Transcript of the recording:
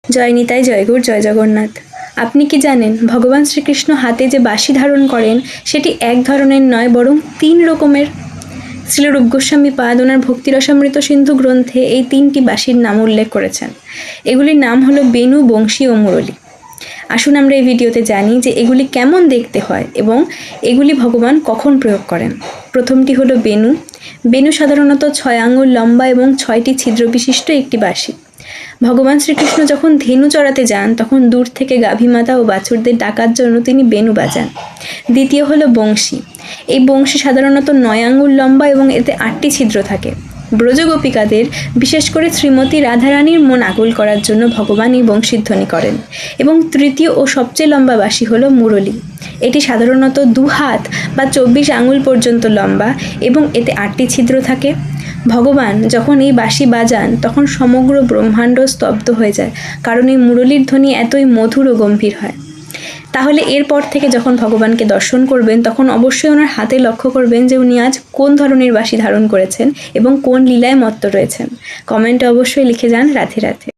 জয় নিতাই, জয় গৌর, জয় জগন্নাথ। আপনি কি জানেন ভগবান শ্রীকৃষ্ণ হাতে যে বাঁশি ধারণ করেন সেটি এক ধরনের নয়, বরং 3 রকমের। শ্রীল রূপ গোস্বামী পাদ ওনার ভক্তিরসামৃত সিন্ধু গ্রন্থে এই 3টি বাঁশির নাম উল্লেখ করেছেন। এগুলির নাম হলো বেণু, বংশী ও মুরলী। আসুন আমরা এই ভিডিওতে জানি যে এগুলি কেমন দেখতে হয় এবং এগুলি ভগবান কখন প্রয়োগ করেন। প্রথমটি হলো বেণু। বেণু সাধারণত 6 আঙুল লম্বা এবং 6টি ছিদ্র বিশিষ্ট একটি বাঁশি। ভগবান শ্রীকৃষ্ণ যখন ধেনু চড়াতে যান তখন দূর থেকে গাভীমাতা ও বাছুরদের ডাকার জন্য তিনি বেণু বাজান। দ্বিতীয় হলো বংশী। এই বংশী সাধারণত 9 আঙুল লম্বা এবং এতে 8টি ছিদ্র থাকে। ব্রজগোপিকাদের, বিশেষ করে শ্রীমতী রাধারানীর মন আকুল করার জন্য ভগবান এই বংশীধ্বনি করেন। এবং তৃতীয় ও সবচেয়ে লম্বা বাঁশি হলো মুরলী। এটি সাধারণত 2 হাত বা 24 আঙুল পর্যন্ত লম্বা এবং এতে 8টি ছিদ্র থাকে। ভগবান যখন এই বাঁশি বাজান তখন সমগ্র ব্রহ্মাণ্ড স্তব্ধ হয়ে যায়, কারণ এই মুরলীর ধ্বনি এতই মধুর ও গম্ভীর হয়। তাহলে এরপর থেকে যখন ভগবানকে দর্শন করবেন তখন অবশ্যই ওনার হাতে লক্ষ্য করবেন যে উনি আজ কোন ধরনের বাঁশি ধারণ করেছেন এবং কোন লীলায় মত্ত রয়েছেন। কমেন্টে অবশ্যই লিখে যান। রাধে রাধে।